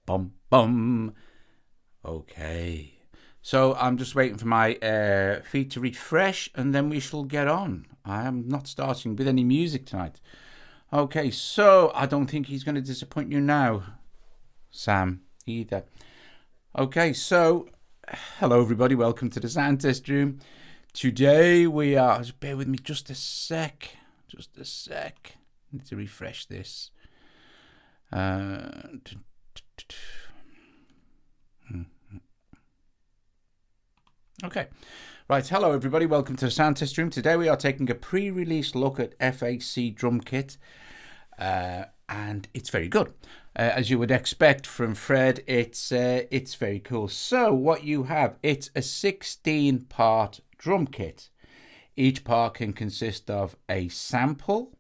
bum, bum. Okay. So I'm just waiting for my feed to refresh and then we shall get on. I am not starting with any music tonight. Okay, so I don't think he's going to disappoint you now, Sam, either. Okay, so hello everybody, welcome to the Sound Test Room. Today we are, just bear with me just a sec. I need to refresh this. Okay, right, hello everybody, welcome to the Sound Test Room. Today we are taking a pre-release look at FAC Drumkit, and it's very good. As you would expect from Fred, it's very cool. So what you have, it's a 16-part drum kit. Each part can consist of a sample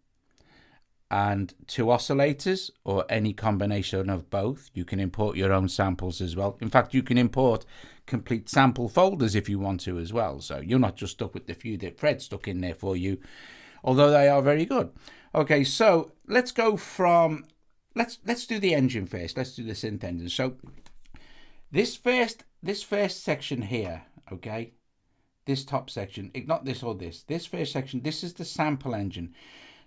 and 2 oscillators, or any combination of both. You can import your own samples as well. In fact, you can import complete sample folders if you want to as well. So you're not just stuck with the few that Fred stuck in there for you, although they are very good. Okay, so let's go from, let's do the engine first. Let's do the synth engine. So this first section here, okay, this top section, not this or this first section, this is the sample engine.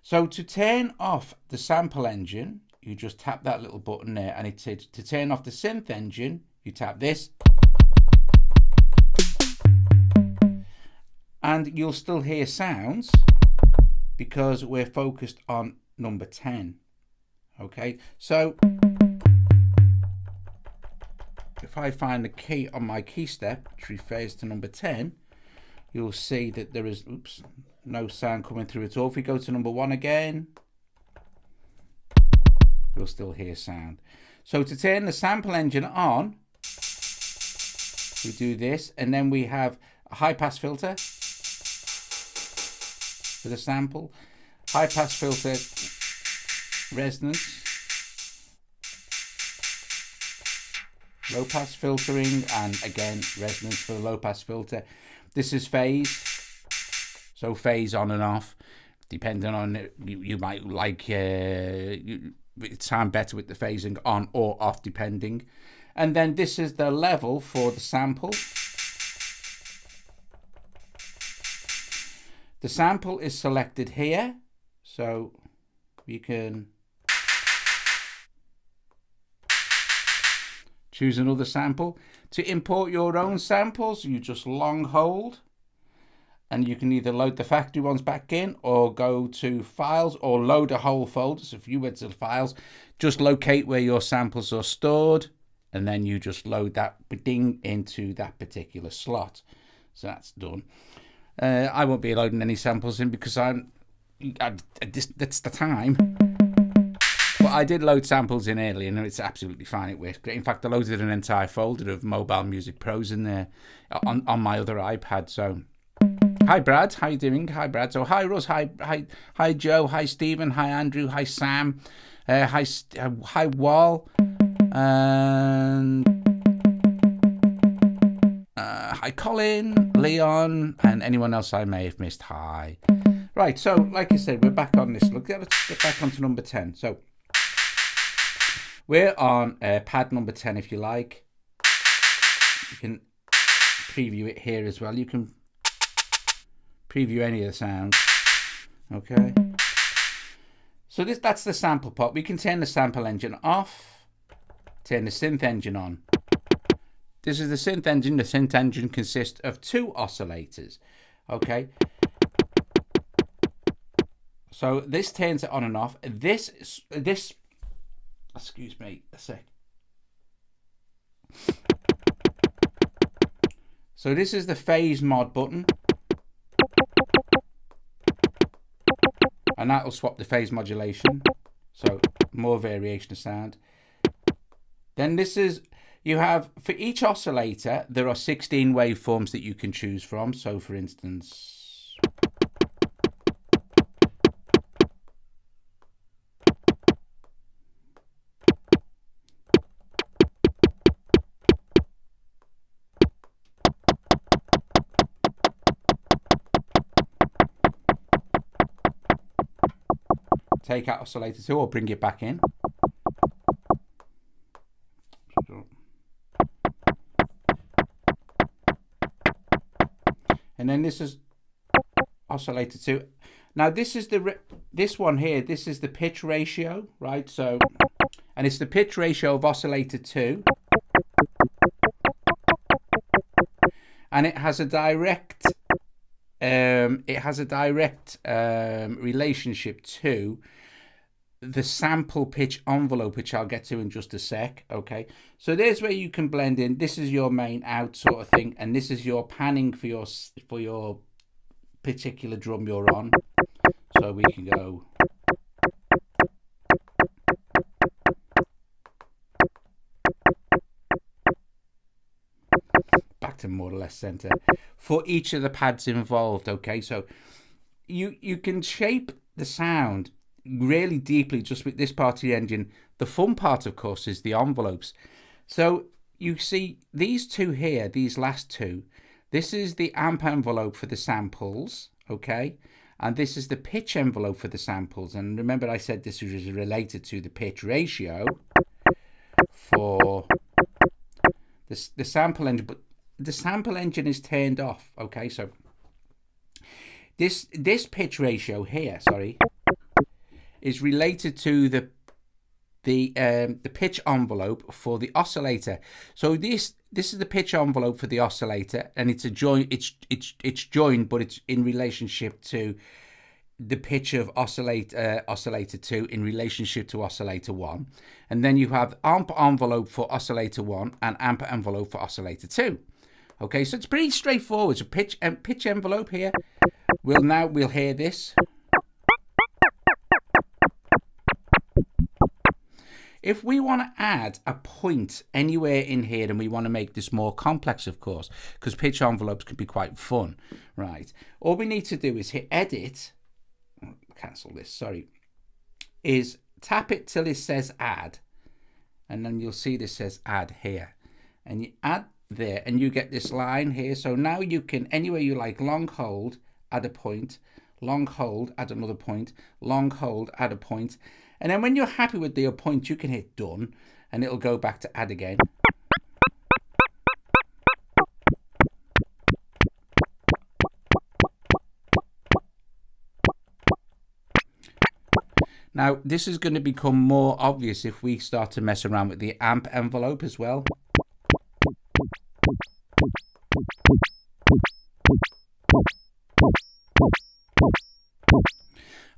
So to turn off the sample engine, you just tap that little button there, and it says to turn off the synth engine, you tap this, and you'll still hear sounds because we're focused on number 10. Okay, so if I find the key on my key step, which refers to number 10, you'll see that there is, no sound coming through at all. If we go to number 1 again, you'll still hear sound. So to turn the sample engine on, we do this, and then we have a high pass filter for the sample, high pass filter resonance, low pass filtering, and again resonance for the low pass filter. This is phase. So phase on and off, depending on, you might like it sound better with the phasing on or off, depending. And then this is the level for the sample. The sample is selected here, so you can choose another sample. To import your own samples, you just long hold, and you can either load the factory ones back in or go to files or load a whole folder. So if you went to the files, just locate where your samples are stored, and then you just load that ding into that particular slot. So that's done. I won't be loading any samples in because that's the time. But I did load samples in earlier, and it's absolutely fine. It works great. In fact, I loaded an entire folder of Mobile Music Pros in there on my other iPad. So hi Brad, how you doing? Hi Brad. So hi Russ, hi Joe, hi Stephen, hi Andrew, hi Sam, hi Wall, and hi Colin, Leon, and anyone else I may have missed. Hi. Right, so like I said, we're back on this. Look, let's get back onto number 10. So we're on pad number 10, if you like. You can preview it here as well. You can preview any of the sounds. Okay, so that's the sample pot. We can turn the sample engine off, turn the synth engine on. This is the synth engine. The synth engine consists of 2 oscillators. Okay, so this turns it on and off. This excuse me a sec. So this is the phase mod button, and that will swap the phase modulation, so more variation of sound. Then this is, you have, for each oscillator there are 16 waveforms that you can choose from. So for instance, take out oscillator 2 or bring it back in. And then this is oscillator 2. Now this is this one here, this is the pitch ratio, right? So, and it's the pitch ratio of oscillator 2. And it has a direct relationship to the sample pitch envelope, which I'll get to in just a sec. Okay, so there's where you can blend in. This is your main out sort of thing, and this is your panning for your particular drum you're on. So we can go back to more or less center for each of the pads involved. Okay, so you can shape the sound really deeply just with this part of the engine. The fun part, of course, is the envelopes. So you see these two here, these last two, this is the amp envelope for the samples, okay, and this is the pitch envelope for the samples. And remember I said this is related to the pitch ratio for the sample engine, but the sample engine is turned off. Okay, so this pitch ratio here, sorry, is related to the pitch envelope for the oscillator. So this is the pitch envelope for the oscillator, and it's a join. It's joined, but it's in relationship to the pitch of oscillator 2 in relationship to oscillator 1. And then you have amp envelope for oscillator 1 and amp envelope for oscillator 2. Okay, so it's pretty straightforward. So pitch envelope here. We'll hear this. If we want to add a point anywhere in here, and we want to make this more complex, of course, because pitch envelopes can be quite fun, right? All we need to do is hit edit, cancel this, sorry, is tap it till it says add, and then you'll see this says add here, and you add there, and you get this line here. So now you can, anywhere you like, long hold, add a point, long hold, add another point, long hold, add a point. And then when you're happy with your point, you can hit done, and it'll go back to add again. Now, this is going to become more obvious if we start to mess around with the amp envelope as well.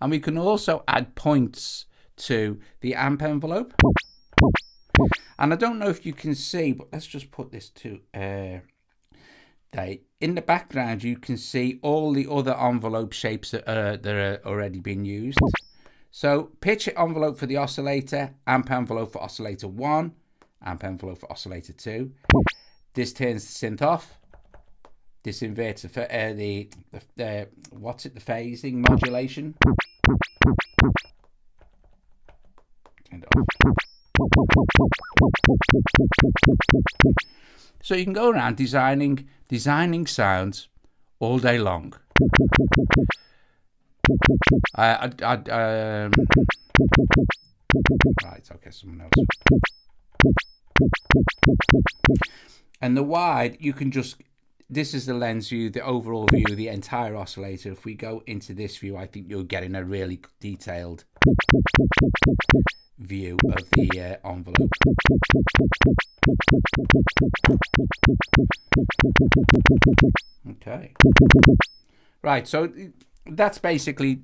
And we can also add points to the amp envelope. And I don't know if you can see, but let's just put this to in the background. You can see all the other envelope shapes that are already being used. So pitch envelope for the oscillator, amp envelope for oscillator 1, amp envelope for oscillator 2. This turns the synth off. This inverts the phasing modulation. Turned it off. So you can go around designing sounds all day long. Right, okay, someone else. And the wide, you can just, this is the lens view, the overall view, the entire oscillator. If we go into this view, I think you're getting a really detailed view of the envelope. Okay. Right, so that's basically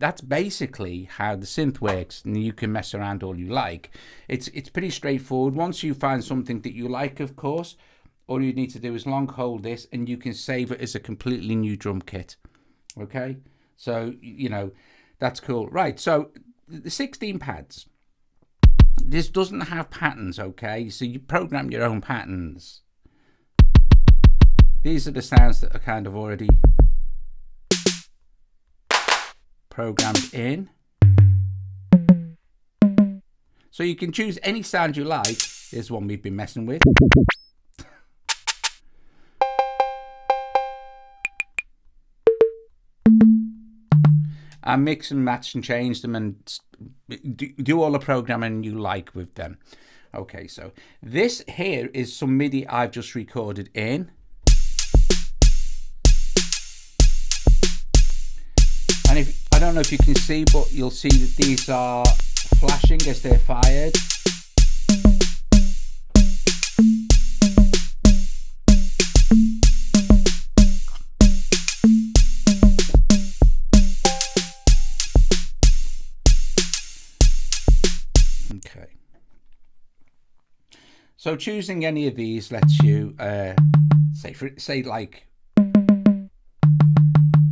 how the synth works, and you can mess around all you like. It's pretty straightforward. Once you find something that you like, of course, all you need to do is long hold this, and you can save it as a completely new drum kit. Okay, so you know that's cool. Right, so the 16 pads. This doesn't have patterns. Okay, so you program your own patterns. These are the sounds that are kind of already programmed in. So you can choose any sound you like. Here's one we've been messing with. And mix and match and change them and do all the programming you like with them. Okay, so this here is some MIDI I've just recorded in. I don't know if you can see, but you'll see that these are flashing as they're fired. Okay. So choosing any of these lets you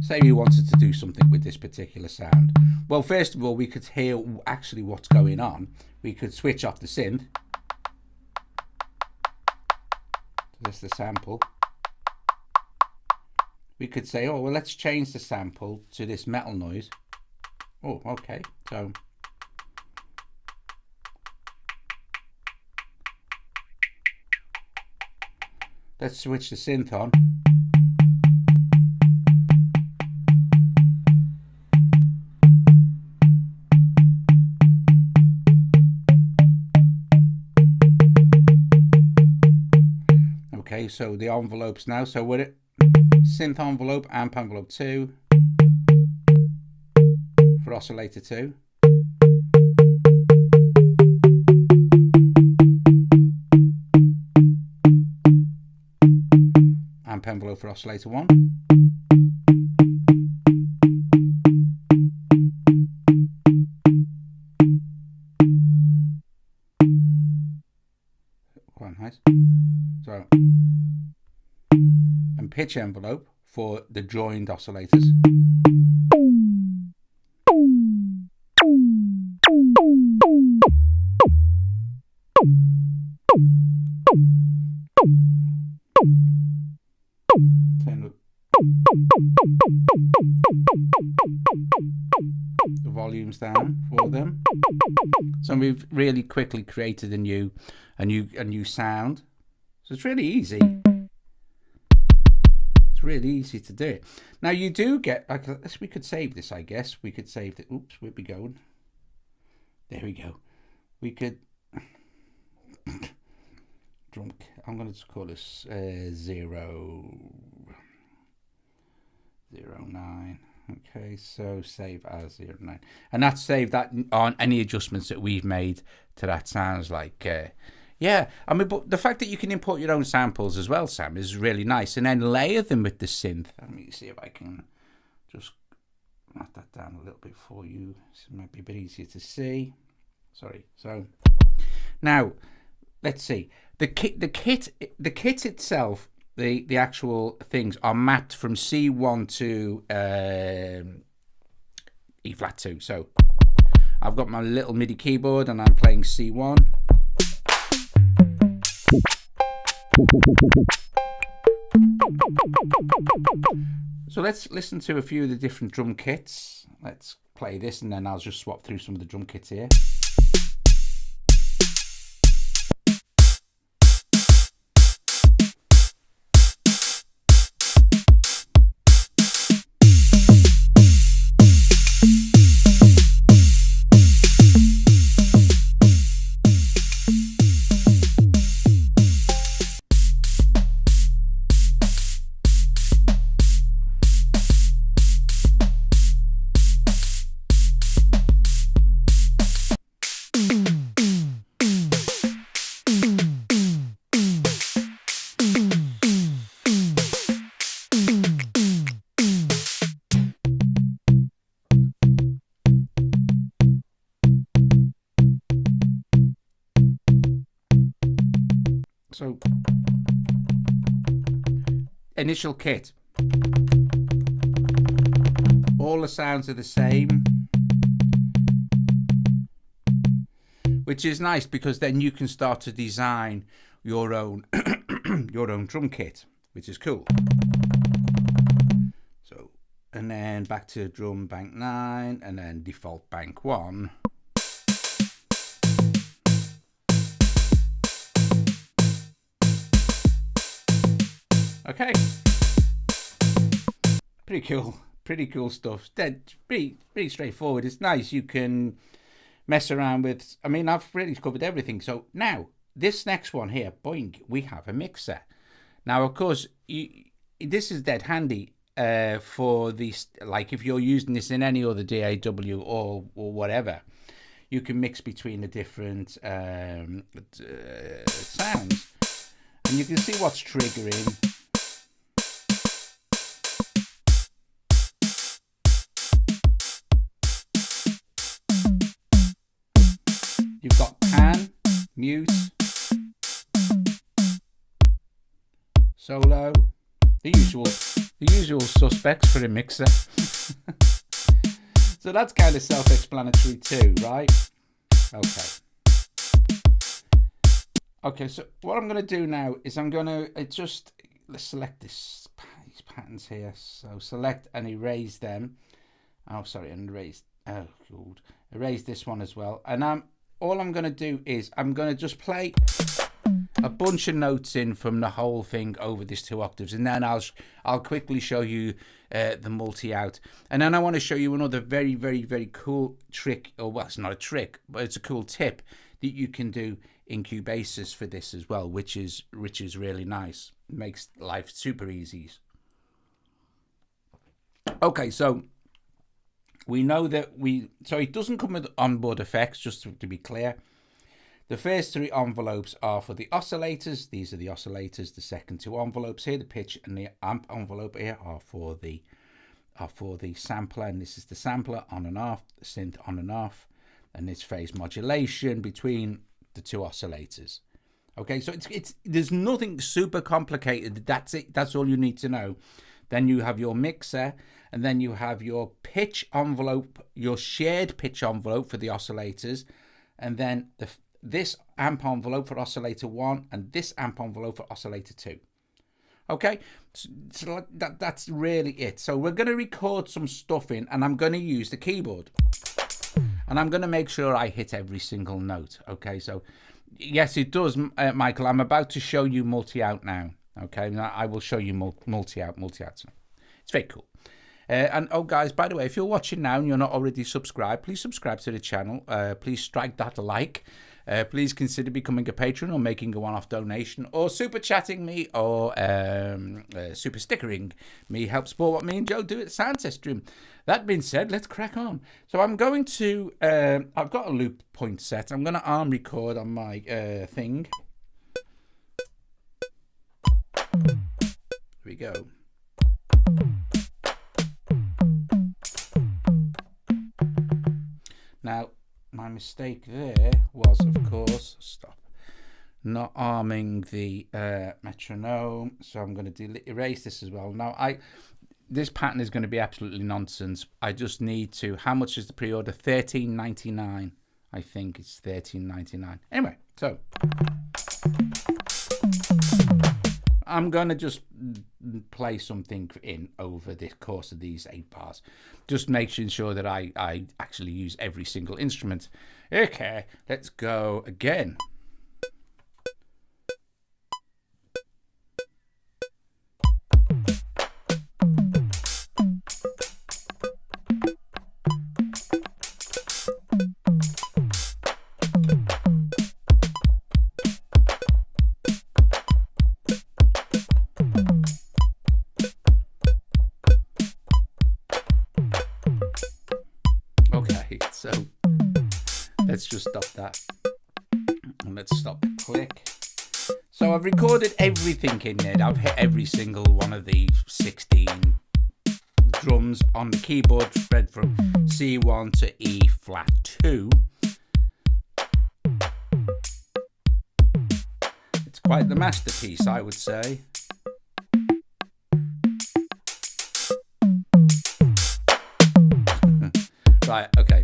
say we wanted to do something with this particular sound. Well, first of all, we could hear actually what's going on. We could switch off the synth. This is the sample. We could say, oh, well, let's change the sample to this metal noise. Oh, okay. So let's switch the synth on. Okay, so the envelopes now. So we're at synth envelope, amp envelope 2 for oscillator 2. Amp envelope for oscillator 1. Quite nice. So, and pitch envelope for the joined oscillators. The volumes down for them. So we've really quickly created a new sound. So it's really easy. It's really easy to do it. Now you do get, we could save this, I guess. We could save it. Oops, where'd we go? There we go. We could I'm going to call this 009. Okay, so save as 09, and that's saved that on any adjustments that we've made to that. Sounds like yeah, I mean, but the fact that you can import your own samples as well, Sam, is really nice, and then layer them with the synth. Let me see if I can just knock that down a little bit for you. This might be a bit easier to see. Sorry. So now let's see the kit itself. The actual things are mapped from C1 to E flat 2. So I've got my little MIDI keyboard and I'm playing C1. So let's listen to a few of the different drum kits. Let's play this and then I'll just swap through some of the drum kits here. So, initial kit. All the sounds are the same, which is nice because then you can start to design your own your own drum kit, which is cool. So, and then back to drum bank 9, and then default bank 1. Okay, pretty cool stuff. Pretty straightforward. It's nice. You can mess around with. I mean, I've really covered everything. So now this next one here, boing, we have a mixer. Now, of course, this is dead handy. for these, like if you're using this in any other DAW or whatever, you can mix between the different sounds, and you can see what's triggering. You've got pan, mute, solo, the usual suspects for a mixer. So that's kind of self-explanatory too, right? Okay, so what I'm going to do now is I'm going to let's select these patterns here. So select and erase them. Oh, sorry, and erase. Oh, God. Erase this one as well. And all I'm going to do is I'm going to just play a bunch of notes in from the whole thing over this 2 octaves, and then I'll quickly show you the multi-out, and then I want to show you another very, very, very cool trick, or well, it's not a trick, but it's a cool tip that you can do in Cubasis for this as well, which is really nice. It makes life super easy. Okay, so we know that so it doesn't come with onboard effects, just to be clear. The first 3 envelopes are for the oscillators. These are the oscillators. The second 2 envelopes here, the pitch and the amp envelope here, are for the sampler, and this is the sampler on and off, the synth on and off, and this phase modulation between the 2 oscillators. Okay, so there's nothing super complicated. That's it. That's all you need to know. Then you have your mixer, and then you have your pitch envelope, your shared pitch envelope for the oscillators, and then this amp envelope for oscillator 1 and this amp envelope for oscillator 2. Okay, so that's really it. So we're going to record some stuff in, and I'm going to use the keyboard, and I'm going to make sure I hit every single note. Okay, so yes, it does, Michael. I'm about to show you multi-out now. Okay, now I will show you multi-out. It's very cool. And oh, guys, by the way, if you're watching now and you're not already subscribed, please subscribe to the channel. Please strike that like. Please consider becoming a patron or making a one-off donation, or super chatting me, or super stickering me. Help support what me and Joe do at Sound Test Room. That being said, let's crack on. So I'm going to, I've got a loop point set. I'm going to arm record on my thing. Here we go. Now, my mistake there was, of course, not arming the metronome. So I'm going to erase this as well. Now, this pattern is going to be absolutely nonsense. I just need to. How much is the pre-order? $13.99. I think it's $13.99. Anyway, so I'm going to just play something in over the course of these 8 bars. Just making sure that I actually use every single instrument. Okay, let's go again. So let's just stop that, and let's stop the click. So I've recorded everything in there. I've hit every single one of the 16 drums on the keyboard, spread from C1 to E flat 2. It's quite the masterpiece, I would say. Right, okay.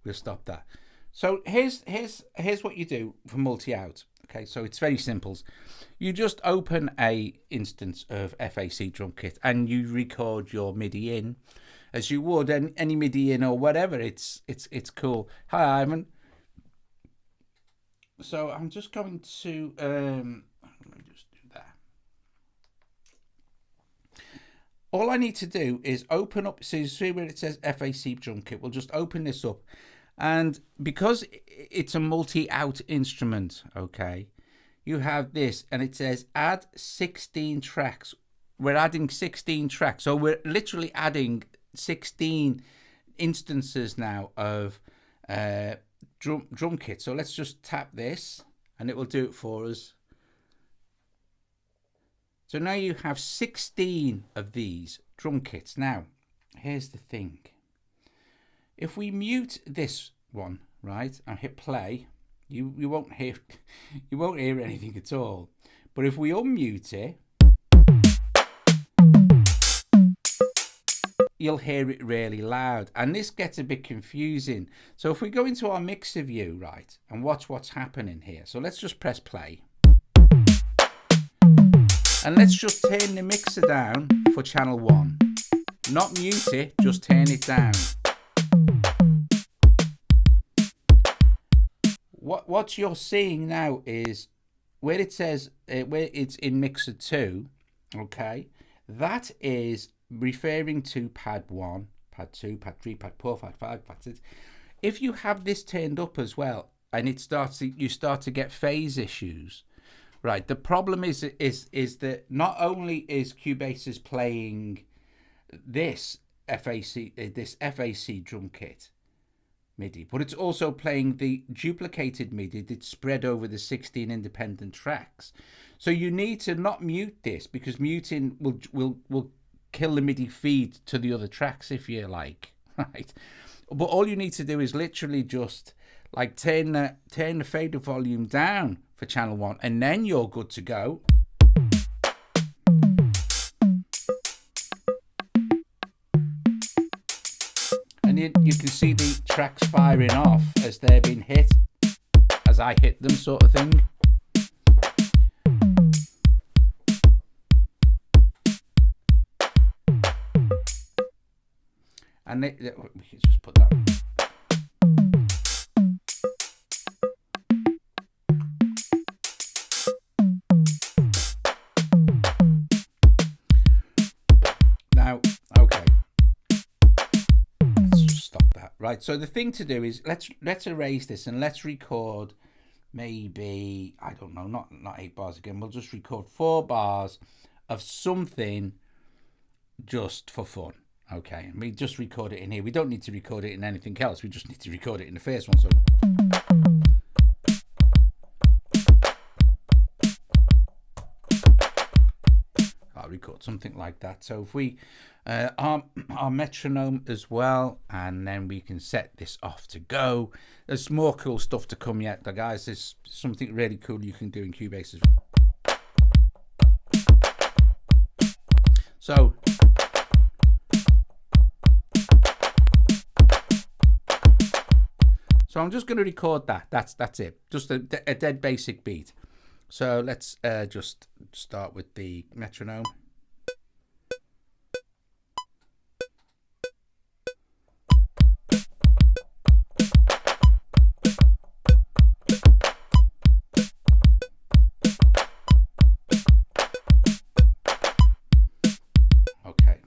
We'll stop that. So here's what you do for multi-out. Okay, so it's very simple. You just open a instance of FAC Drumkit and you record your MIDI in as you would any MIDI in or whatever. It's cool. Hi, Ivan. So I'm just going to let me just do that. All I need to do is open up. So you see where it says FAC Drumkit. We'll just open this up. And because it's a multi-out instrument, okay, you have this, and it says add 16 tracks we're adding 16 tracks. So we're literally adding 16 instances now of drum kit. So let's just tap this and it will do it for us. So now you have 16 of these drum kits. Now, here's the thing. If we mute this one, right, and hit play, you won't hear anything at all. But if we unmute it, you'll hear it really loud, and this gets a bit confusing. So if we go into our mixer view, right, and watch what's happening here. So let's just press play. And let's just turn the mixer down for channel 1. Not mute it, just turn it down. What you're seeing now is where it says, where it's in mixer 2, okay, that is referring to pad 1, pad 2, pad 3, pad 4, pad 5, pad 6. If you have this turned up as well, and you start to get phase issues, right? The problem is that not only is Cubase playing this FAC drum kit MIDI, but it's also playing the duplicated MIDI that's spread over the 16 independent tracks. So you need to not mute this, because muting will kill the MIDI feed to the other tracks, if you like, right? But all you need to do is literally just like turn the fader volume down for channel 1, and then you're good to go. And you can see the tracks firing off as they're being hit, as I hit them, sort of thing. And we can just put that. Now, okay. Let's just stop that. Right. So the thing to do is let's erase this and let's record maybe, I don't know, not 8 bars again. We'll just record 4 bars of something just for fun. Okay, and we just record it in here. We don't need to record it in anything else. We just need to record it in the first one. So I'll record something like that. So if we our metronome as well, and then we can set this off to go. There's more cool stuff to come yet, guys. There's something really cool you can do in Cubase as well. So I'm just going to record that. That's it. Just a dead basic beat. So let's just start with the metronome. Okay.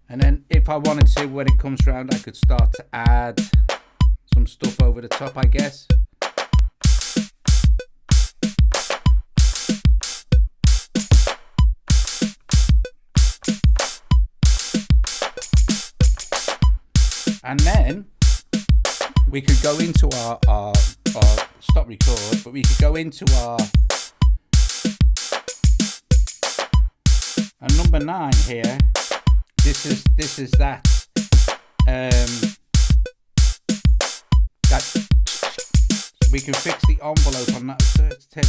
And then if I wanted to, when it comes around, I could start to add some stuff over the top, I guess. And then we could go into our stop record, but we could go into our number 9 here. This is that that we can fix the envelope on that first tenor.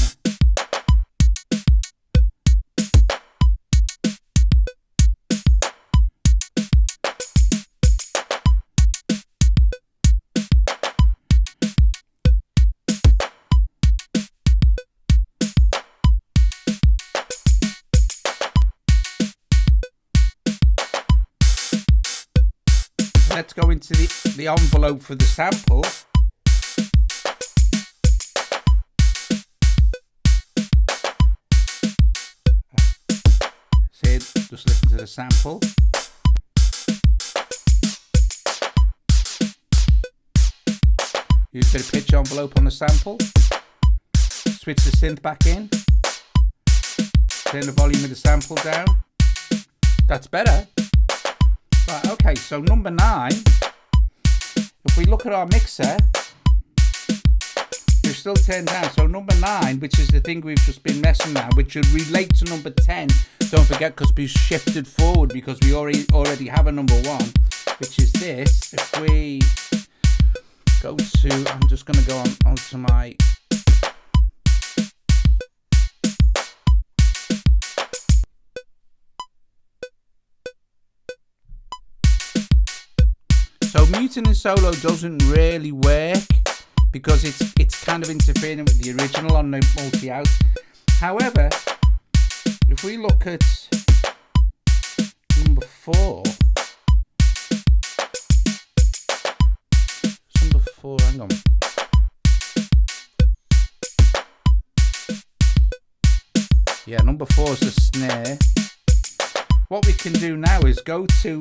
Let's go into the envelope for the sample. Just listen to the sample. Use a bit of pitch envelope on the sample. Switch the synth back in. Turn the volume of the sample down. That's better. Right, okay, so number 9. If we look at our mixer, we're still turned down. So number 9, which is the thing we've just been messing around, which should relate to number 10. Don't forget, because we've shifted forward because we already have a number 1, which is this. If we go to, I'm just going to go onto my so muting and solo doesn't really work because it's kind of interfering with the original on the multi-out. However, if we look at number 4, hang on. Yeah, number 4 is the snare. What we can do now is go to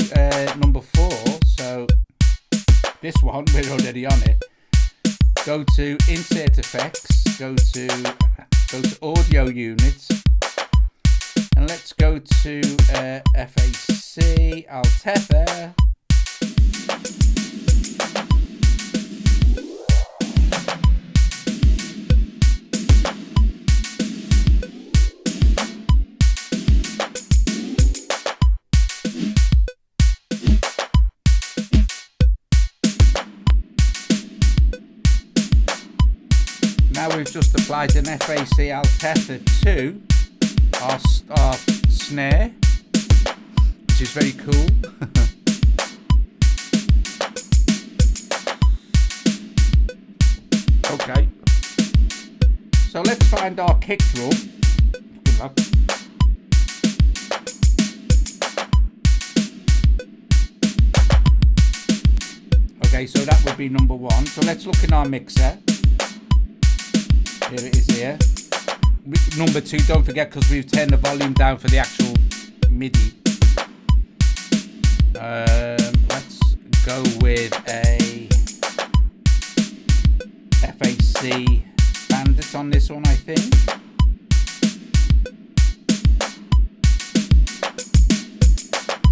number 4. So this one, we're already on it. Go to Insert Effects. Go to Audio Units, and let's go to FAC Altether. Now we've just applied an FAC Altether to our snare, which is very cool. Okay, so let's find our kick drum. Good luck. Okay, so that would be number 1. So let's look in our mixer. Here it is here. Number 2, don't forget, because we've turned the volume down for the actual MIDI. Let's go with a FAC Bandit on this one, I think.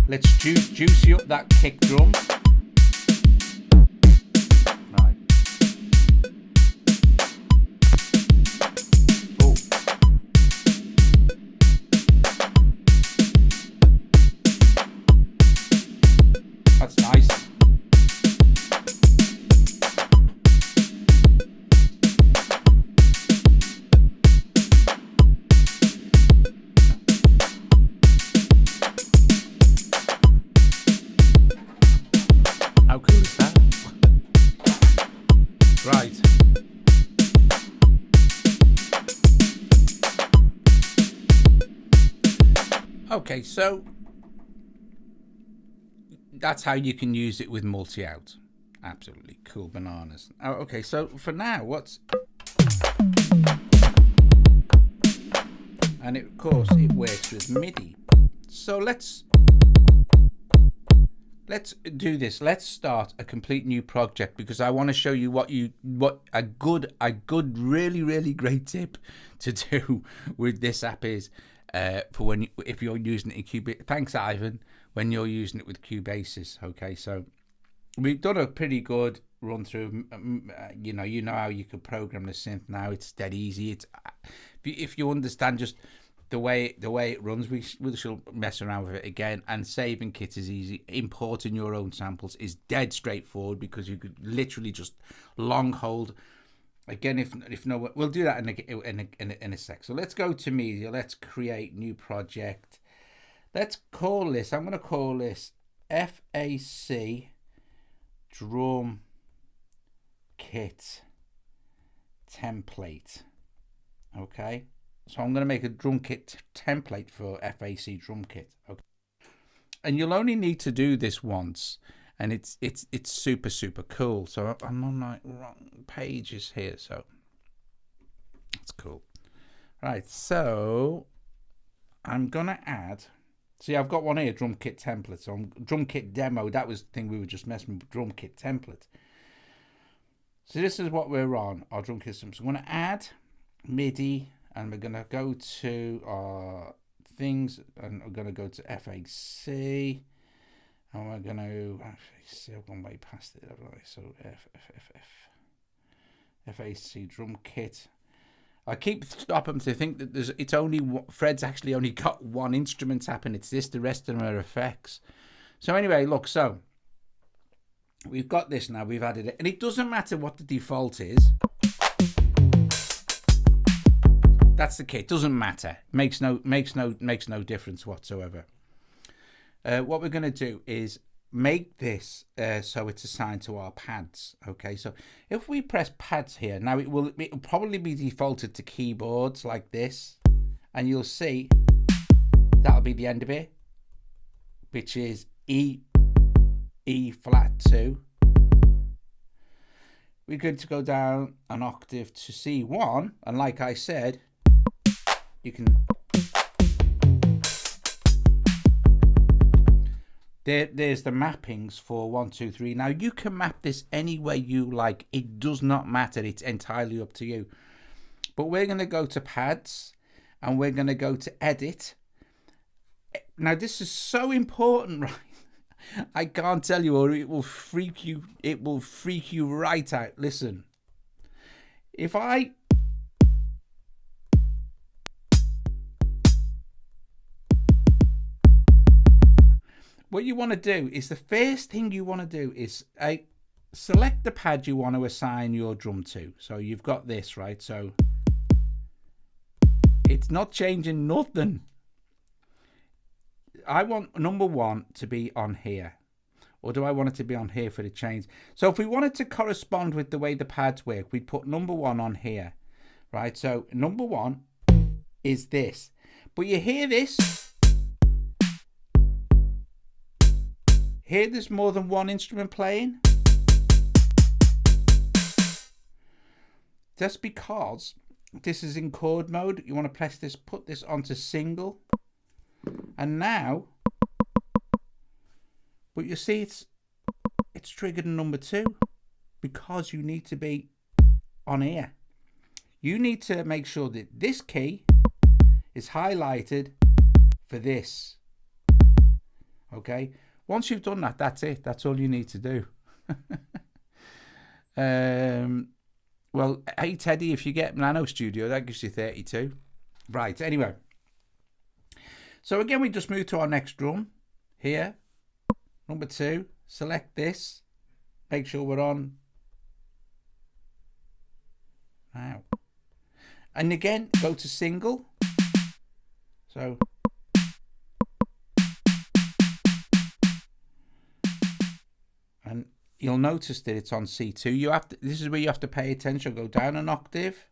Let's juicy up that kick drum. That's nice. How cool is that? Right. Okay, so that's how you can use it with multi-out. Absolutely cool bananas. Oh, okay, so for now, and of course it works with MIDI. So let's do this. Let's start a complete new project because I want to show you what a good really great tip to do with this app is for if you're using it in Cubase. Thanks, Ivan. When you're using it with Cubasis. Okay, so we've done a pretty good run through. You know how you can program the synth now. It's dead easy. It's if you understand just the way it runs, we shall mess around with it again. And saving kit is easy. Importing your own samples is dead straightforward because you could literally just long hold. Again, if no, we'll do that in a sec. So let's go to media. Let's create new project. Let's call this, I'm going to call this FAC Drumkit template. Okay, so I'm going to make a drum kit template for FAC Drumkit. Okay, and you'll only need to do this once, and it's super cool. So I'm on my wrong pages here, so that's cool. Right, so I'm going to add. See, I've got one here, drum kit template. So drum kit demo, that was the thing we were just messing with, drum kit template. So this is what we're on, our drum kit system. So I'm going to add MIDI, and we're going to go to our things, and we're going to go to FAC, and we're going to actually I've gone way past it, haven't I? So FAC Drumkit. I keep stopping to think that it's only Fred's actually only got one instrument happening. It's this, the rest of them are effects. So anyway, look, so we've got this now. We've added it, and it doesn't matter what the default is. That's the kit. Doesn't matter. Makes no difference whatsoever. What we're going to do is make this so it's assigned to our pads. Okay, so if we press pads here now, it'll probably be defaulted to keyboards like this, and you'll see that'll be the end of it, which is E flat 2. We're going to go down an octave to C1, and like I said, you can there's the mappings for 1, 2, 3. Now you can map this any way you like. It does not matter. It's entirely up to you. But we're going to go to pads, and we're going to go to edit. Now this is so important, right? I can't tell you, or it will freak you. It will freak you right out. Listen, if I what you want to do is, the first thing you want to do is select the pad you want to assign your drum to. So you've got this, right? So it's not changing nothing. I want number 1 to be on here, or do I want it to be on here for the change? So if we want it to correspond with the way the pads work, we'd put number 1 on here, right? So number 1 is this, but you hear this? Hear there's more than one instrument playing? That's because this is in chord mode. You want to press this, put this onto single, and now, but you see it's triggered in number 2 because you need to be on here. You need to make sure that this key is highlighted for this. Okay. Once you've done that, that's it. That's all you need to do. Well, hey, Teddy, if you get Nano Studio, that gives you 32. Right, anyway. So again, we just move to our next drum. Here, number 2. Select this. Make sure we're on. Now. And again, go to single. So... and you'll notice that it's on C2. You have to, this is where you have to pay attention. Go down an octave.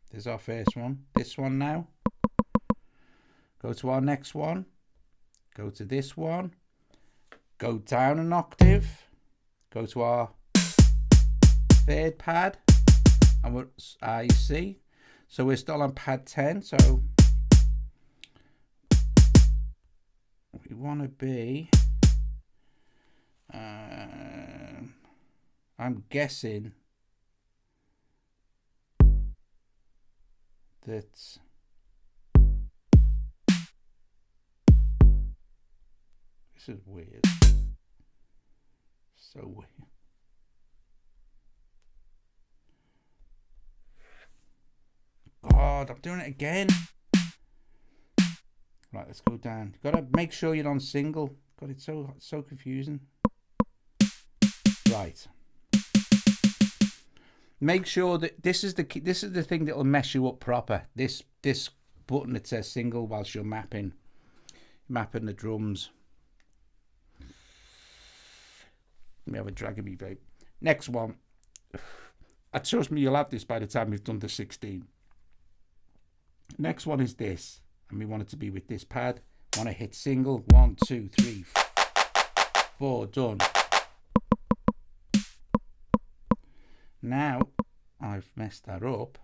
There's our first one. This one now. Go to our next one. Go to this one. Go down an octave. Go to our third pad. And we're, you see. So we're still on pad 10. So we want to be... I'm guessing that this is weird. So weird. God, I'm doing it again. Right, let's go down. You've got to make sure you're on single. God, it's so confusing. Right. Make sure that this is the key, this is the thing that will mess you up proper. This button that says single whilst you're mapping the drums. Let me have a drag of me vape. Next one. Trust me, you'll have this by the time we've done the 16. Next one is this, and we want it to be with this pad. Want to hit single. 1, 2, 3, 4. Done. Now I've messed that up.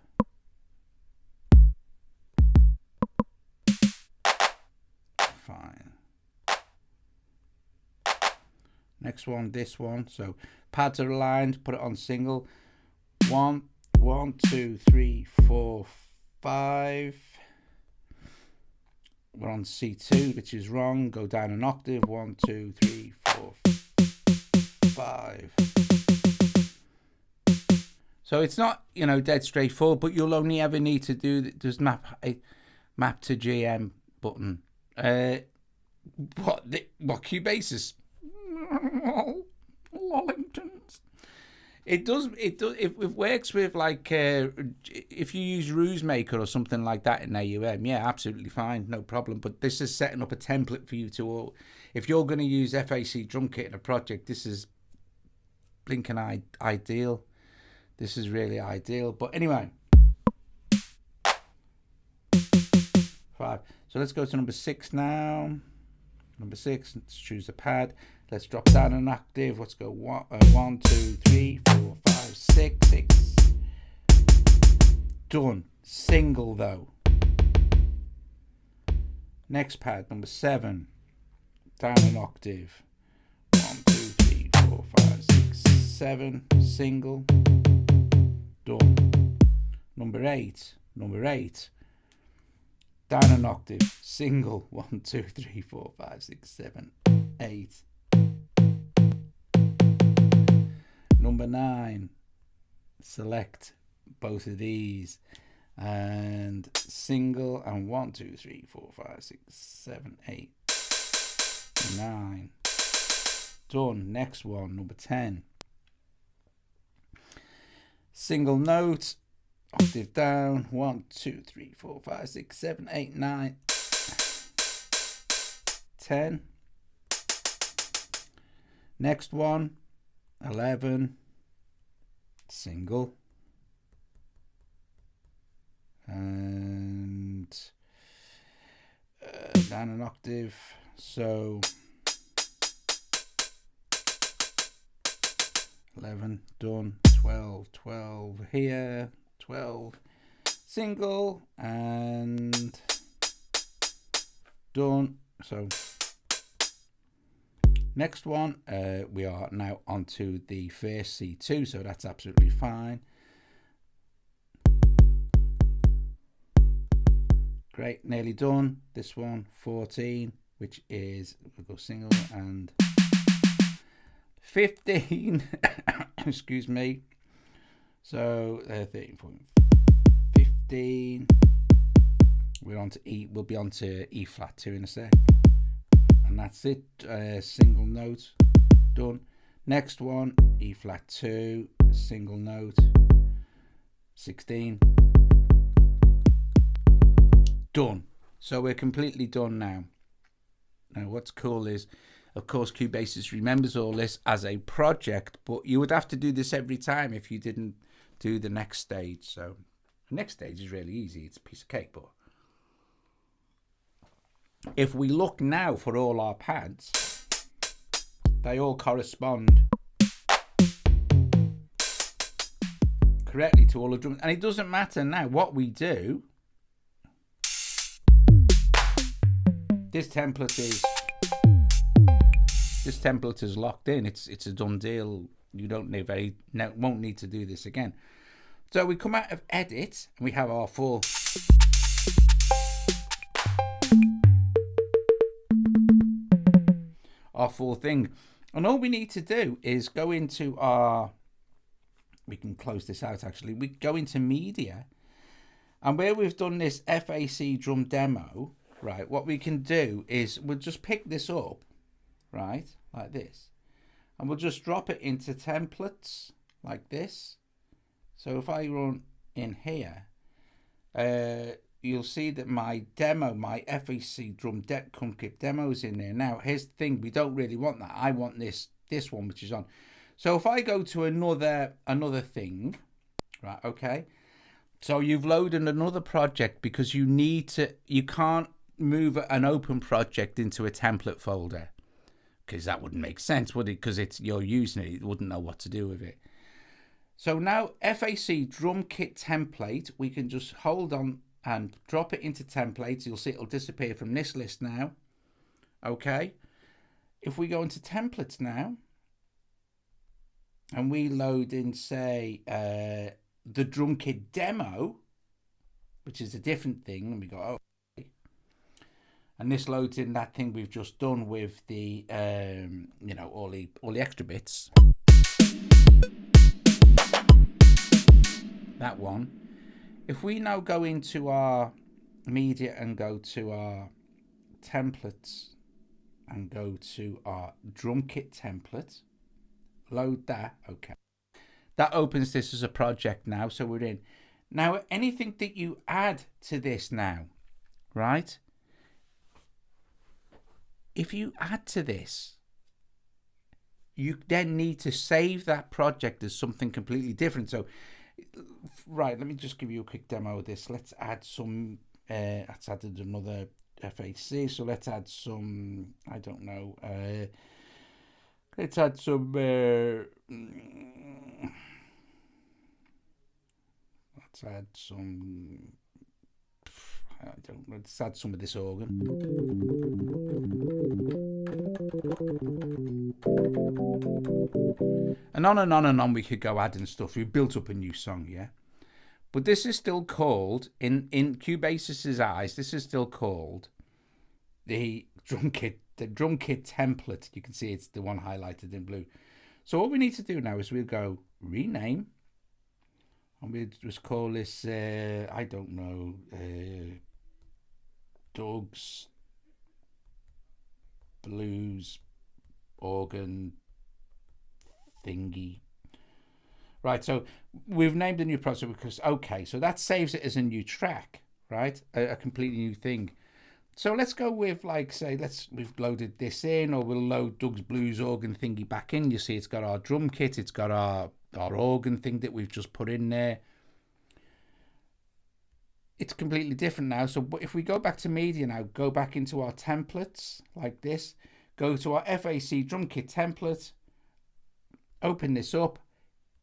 Fine. Next one, this one. So pads are aligned. Put it on single. 1, 2, 3, 4, 5. we're on C2, which is wrong. Go down an octave. 1, 2, 3, 4, 5. So it's not, you know, dead straightforward, but you'll only ever need to do just map to GM button. What Cubasis? Lollingtons. It works with, like, if you use RuseMaker or something like that in AUM, yeah, absolutely fine, no problem. But this is setting up a template for you to, if you're going to use FAC Drumkit in a project, this is blinking ideal. This is really ideal. But anyway, 5. So let's go to number 6 now. Number 6, let's choose a pad. Let's drop down an octave. Let's go 1, 2, 3, 4, 5, 6, 6. Done. Single though. Next pad, number 7. Down an octave. 1, 2, 3, 4, 5, 6, 7. Single. Done. Number 8. Down an octave. Single. 1, 2, 3, 4, 5, 6, 7, 8. Number 9, select both of these and single, and 1, 2, 3, 4, 5, 6, 7, 8, 9. Done. Next one, number 10. Single note, octave down, 1, 2, 3, 4, 5, 6, 7, 8, 9, 10. Next one, 11, single, and down an octave, so 11, done. 12 here, 12, single, and done. So next one, we are now onto the first C2, so that's absolutely fine. Great, nearly done. This one, 14, which is, we'll go single, and 15, excuse me. So 13, 14, 15. We're on to E, we'll be on to E flat 2 in a sec. And that's it, single note, done. Next one, E flat 2, single note, 16, done. So we're completely done now. Now what's cool is, of course, Cubasis remembers all this as a project, but you would have to do this every time if you didn't do the next stage. So the next stage is really easy, it's a piece of cake. But if we look now for all our pads, they all correspond correctly to all the drums. And it doesn't matter now what we do. This template is locked in. It's a done deal. You won't need to do this again. So we come out of edit and we have our full thing, and all we need to do is go into our, we can close this out actually, we go into media, and where we've done this FAC drum demo, right, what we can do is we'll just pick this up, right, like this, and we'll just drop it into templates like this. So if I run in here, you'll see that my demo, my FAC Drumkit demo is in there. Now, here's the thing, we don't really want that. I want this one, which is on. So if I go to another thing, right, okay. So you've loaded another project because you can't move an open project into a template folder, because that wouldn't make sense, would it? Because you're using it, it wouldn't know what to do with it. So now FAC Drumkit template, we can just hold on and drop it into templates. You'll see it'll disappear from this list now. Okay. If we go into templates now, and we load in, say, the Drumkit demo, which is a different thing, and we go, oh, and this loads in that thing we've just done with the you know, all the extra bits. That one. If we now go into our media and go to our templates and go to our drum kit template, load that. Okay, that opens this as a project now, so we're in. Now anything that you add to this now, right, if you add to this, you then need to save that project as something completely different. So right, let me just give you a quick demo of this. Let's add some let's add another FAC, so let's add some, I don't know, let's add some let's add some, I don't know, let's add some of this organ. And on and on and on we could go adding stuff. We built up a new song, yeah? But this is still called, in Cubasis's eyes, this is still called the drum kit template. You can see it's the one highlighted in blue. So what we need to do now is we'll go rename, and we'll just call this, I don't know, Doug's Blues Organ Thingy. Right, so we've named a new project because, okay, so that saves it as a new track, right? A completely new thing. So let's go with, like, say, we've loaded this in, or we'll load Doug's Blues Organ Thingy back in. You see it's got our drum kit, it's got our organ thing that we've just put in there. It's completely different now. So if we go back to media now, go back into our templates like this, go to our FAC drum kit template, open this up,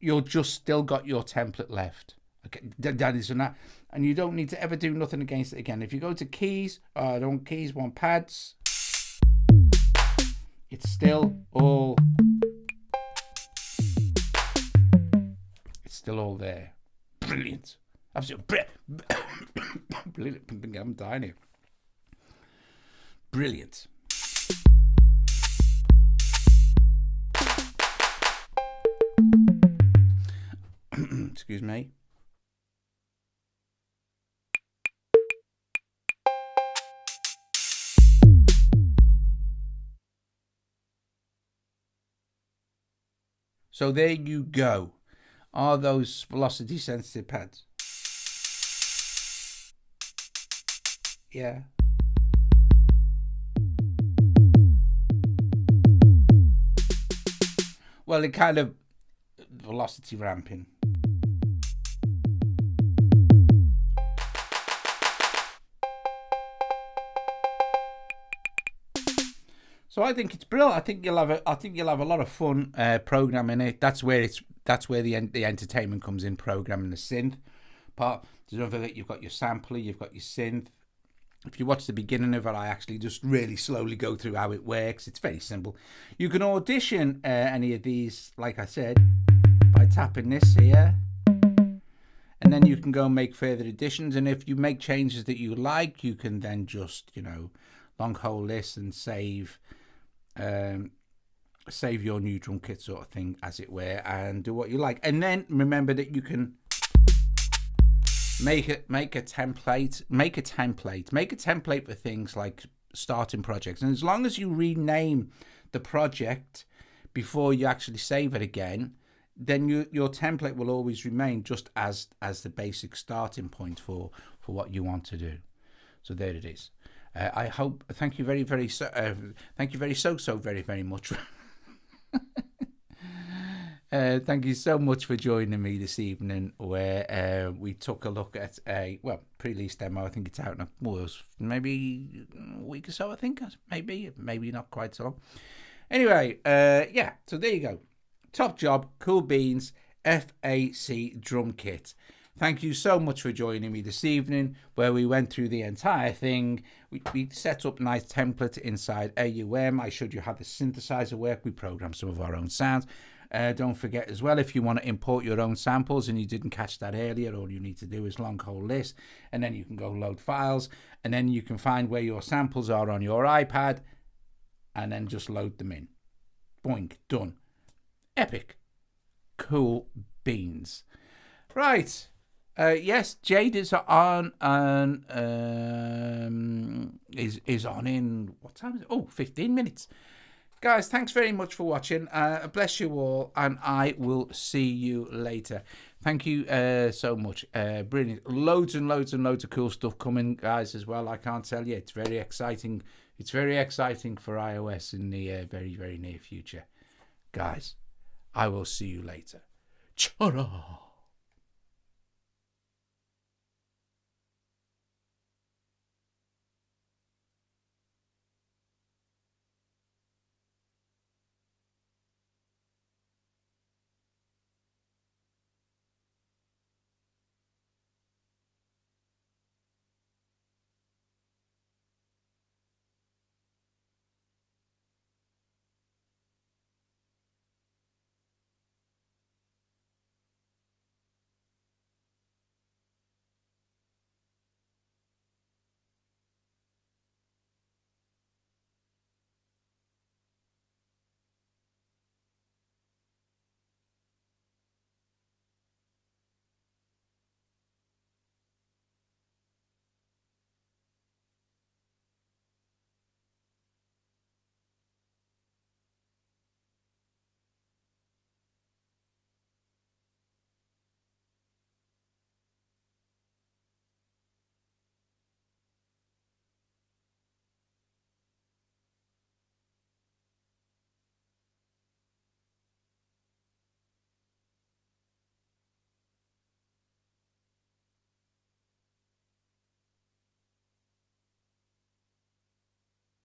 you'll just still got your template left. Okay, that is that, and you don't need to ever do nothing against it again. If you go to keys, I don't keys, want pads, it's still all there. Brilliant, absolutely brilliant. I'm dying here. Brilliant. Excuse me. So there you go. Are those velocity sensitive pads? Yeah. Well, it kind of velocity ramping. So I think it's brilliant. I think you'll have a lot of fun programming it. That's where the entertainment comes in, programming the synth part. Don't forget you've got your sampler, you've got your synth. If you watch the beginning of it, I actually just really slowly go through how it works. It's very simple. You can audition any of these, like I said, by tapping this here. And then you can go and make further additions. And if you make changes that you like, you can then just, you know, long hold this and save your new drum kit sort of thing, as it were, and do what you like. And then remember that you can make a template for things like starting projects. And as long as you rename the project before you actually save it again, then your template will always remain just as the basic starting point for what you want to do. So there it is. I hope. Thank you very very much. Thank you so much for joining me this evening, where we took a look at a pre-release demo. I think it's out in maybe a week or so. I think maybe not quite so long. Anyway, yeah. So there you go. Top job, cool beans, FAC drum kit. Thank you so much for joining me this evening, where we went through the entire thing. We set up a nice template inside AUM. I showed you how the synthesizer worked. We programmed some of our own sounds. Don't forget as well, if you want to import your own samples and you didn't catch that earlier, all you need to do is long hold this, and then you can go load files, and then you can find where your samples are on your iPad, and then just load them in. Boink, done. Epic. Cool beans. Right. Yes, Jade is on is on in, what time is it? Oh, 15 minutes. Guys, thanks very much for watching. Bless you all, and I will see you later. Thank you so much. Brilliant. Loads and loads and loads of cool stuff coming, guys, as well. I can't tell you. It's very exciting. It's very exciting for iOS in the very, very near future. Guys, I will see you later. Ta-ra!